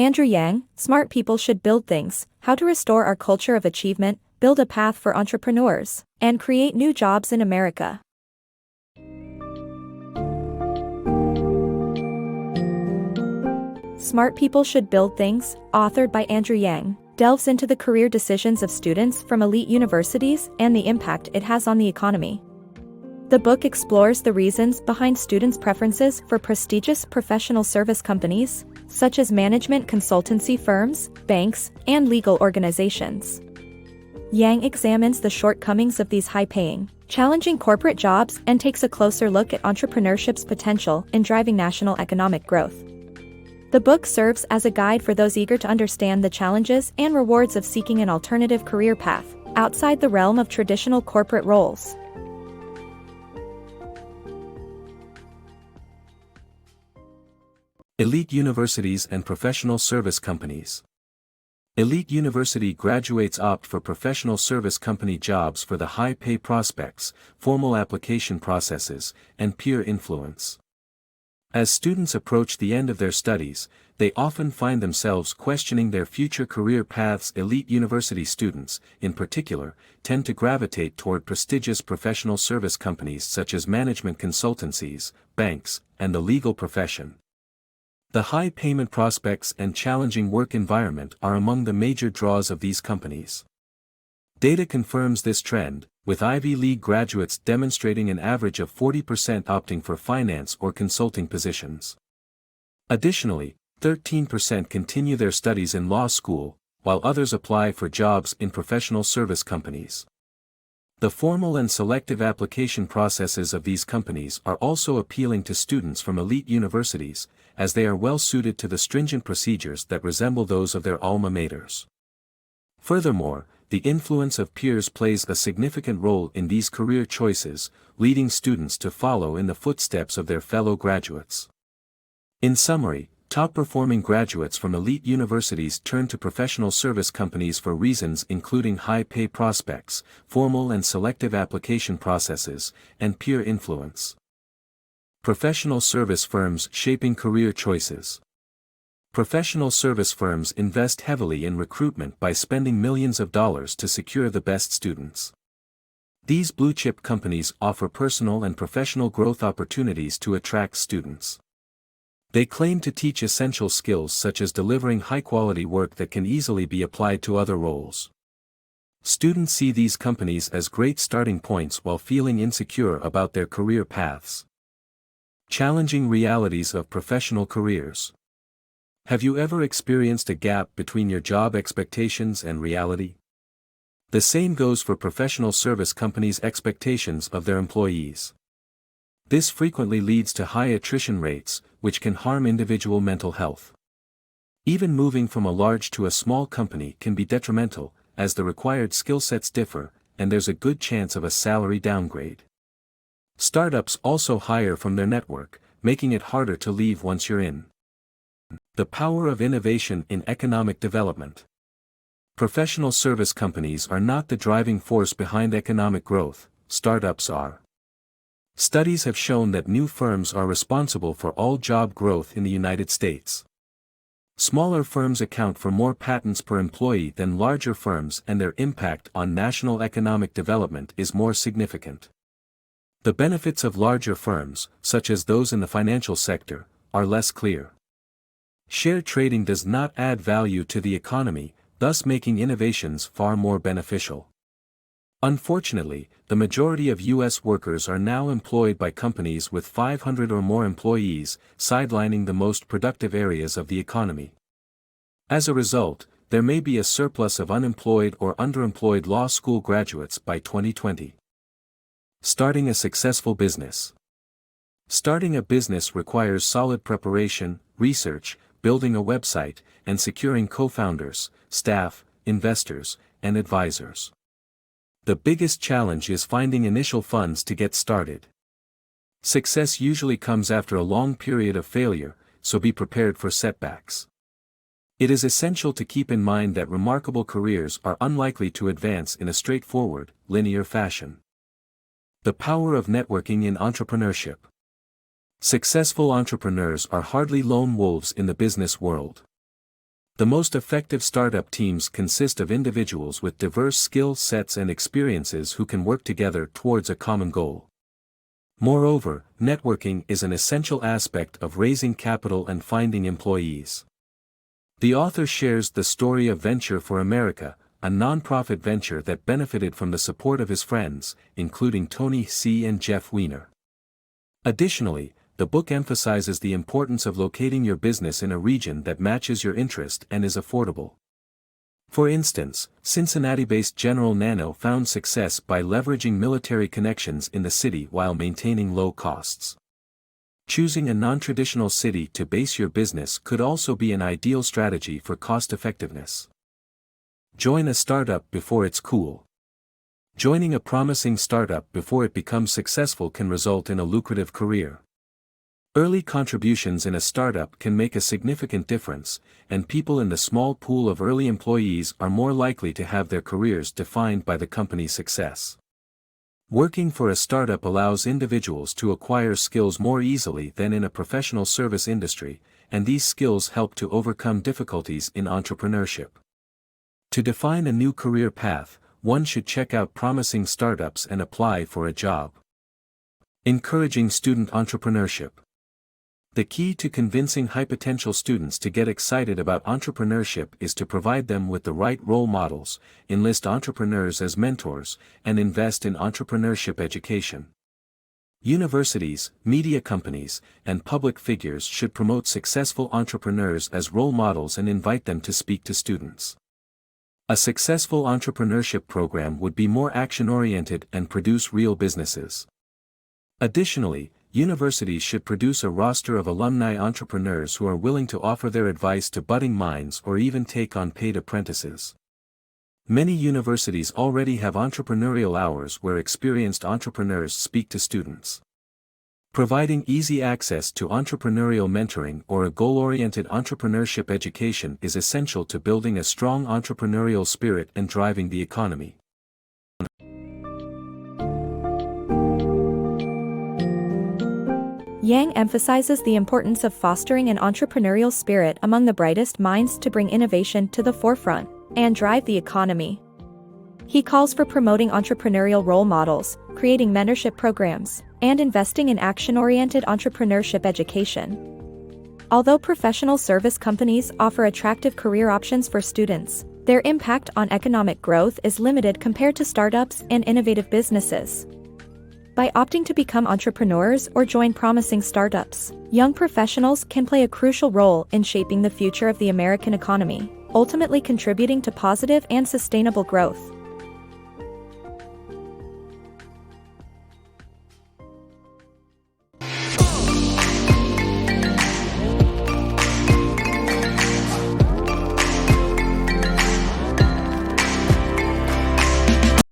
Andrew Yang, Smart People Should Build Things, How to Restore Our Culture of Achievement, Build a Path for Entrepreneurs, and Create New Jobs in America. Smart People Should Build Things, authored by Andrew Yang, delves into the career decisions of students from elite universities and the impact it has on the economy. The book explores the reasons behind students' preferences for prestigious professional service companies, such as management consultancy firms, banks, and legal organizations. Yang examines the shortcomings of these high-paying, challenging corporate jobs and takes a closer look at entrepreneurship's potential in driving national economic growth. The book serves as a guide for those eager to understand the challenges and rewards of seeking an alternative career path outside the realm of traditional corporate roles. Elite universities and professional service companies. Elite university graduates opt for professional service company jobs for the high pay prospects, formal application processes, and peer influence. As students approach the end of their studies, they often find themselves questioning their future career paths. Elite university students, in particular, tend to gravitate toward prestigious professional service companies such as management consultancies, banks, and the legal profession. The high payment prospects and challenging work environment are among the major draws of these companies. Data confirms this trend, with Ivy League graduates demonstrating an average of 40% opting for finance or consulting positions. Additionally, 13% continue their studies in law school, while others apply for jobs in professional service companies. The formal and selective application processes of these companies are also appealing to students from elite universities, as they are well suited to the stringent procedures that resemble those of their alma maters. Furthermore, the influence of peers plays a significant role in these career choices, leading students to follow in the footsteps of their fellow graduates. In summary, top-performing graduates from elite universities turn to professional service companies for reasons including high pay prospects, formal and selective application processes, and peer influence. Professional service firms shaping career choices. Professional service firms invest heavily in recruitment by spending millions of dollars to secure the best students. These blue-chip companies offer personal and professional growth opportunities to attract students. They claim to teach essential skills such as delivering high-quality work that can easily be applied to other roles. Students see these companies as great starting points while feeling insecure about their career paths. Challenging realities of professional careers. Have you ever experienced a gap between your job expectations and reality? The same goes for professional service companies' expectations of their employees. This frequently leads to high attrition rates, which can harm individual mental health. Even moving from a large to a small company can be detrimental, as the required skill sets differ, and there's a good chance of a salary downgrade. Startups also hire from their network, making it harder to leave once you're in. The power of innovation in economic development. Professional service companies are not the driving force behind economic growth, startups are. Studies have shown that new firms are responsible for all job growth in the United States. Smaller firms account for more patents per employee than larger firms, and their impact on national economic development is more significant. The benefits of larger firms, such as those in the financial sector, are less clear. Share trading does not add value to the economy, thus making innovations far more beneficial. Unfortunately, the majority of U.S. workers are now employed by companies with 500 or more employees, sidelining the most productive areas of the economy. As a result, there may be a surplus of unemployed or underemployed law school graduates by 2020. Starting a successful business. Starting a business requires solid preparation, research, building a website, and securing co-founders, staff, investors, and advisors. The biggest challenge is finding initial funds to get started. Success usually comes after a long period of failure, so be prepared for setbacks. It is essential to keep in mind that remarkable careers are unlikely to advance in a straightforward, linear fashion. The power of networking in entrepreneurship. Successful entrepreneurs are hardly lone wolves in the business world. The most effective startup teams consist of individuals with diverse skill sets and experiences who can work together towards a common goal. Moreover, networking is an essential aspect of raising capital and finding employees. The author shares the story of Venture for America, a non-profit venture that benefited from the support of his friends, including Tony C. and Jeff Weiner. Additionally, the book emphasizes the importance of locating your business in a region that matches your interest and is affordable. For instance, Cincinnati-based General Nano found success by leveraging military connections in the city while maintaining low costs. Choosing a non-traditional city to base your business could also be an ideal strategy for cost-effectiveness. Join a startup before it's cool. Joining a promising startup before it becomes successful can result in a lucrative career. Early contributions in a startup can make a significant difference, and people in the small pool of early employees are more likely to have their careers defined by the company's success. Working for a startup allows individuals to acquire skills more easily than in a professional service industry, and these skills help to overcome difficulties in entrepreneurship. To define a new career path, one should check out promising startups and apply for a job. Encouraging student entrepreneurship. The key to convincing high-potential students to get excited about entrepreneurship is to provide them with the right role models, enlist entrepreneurs as mentors, and invest in entrepreneurship education. Universities, media companies, and public figures should promote successful entrepreneurs as role models and invite them to speak to students. A successful entrepreneurship program would be more action-oriented and produce real businesses. Additionally, universities should produce a roster of alumni entrepreneurs who are willing to offer their advice to budding minds or even take on paid apprentices. Many universities already have entrepreneurial hours where experienced entrepreneurs speak to students. Providing easy access to entrepreneurial mentoring or a goal-oriented entrepreneurship education is essential to building a strong entrepreneurial spirit and driving the economy. Yang emphasizes the importance of fostering an entrepreneurial spirit among the brightest minds to bring innovation to the forefront and drive the economy. He calls for promoting entrepreneurial role models, creating mentorship programs, and investing in action-oriented entrepreneurship education. Although professional service companies offer attractive career options for students, their impact on economic growth is limited compared to startups and innovative businesses. By opting to become entrepreneurs or join promising startups, young professionals can play a crucial role in shaping the future of the American economy, ultimately contributing to positive and sustainable growth.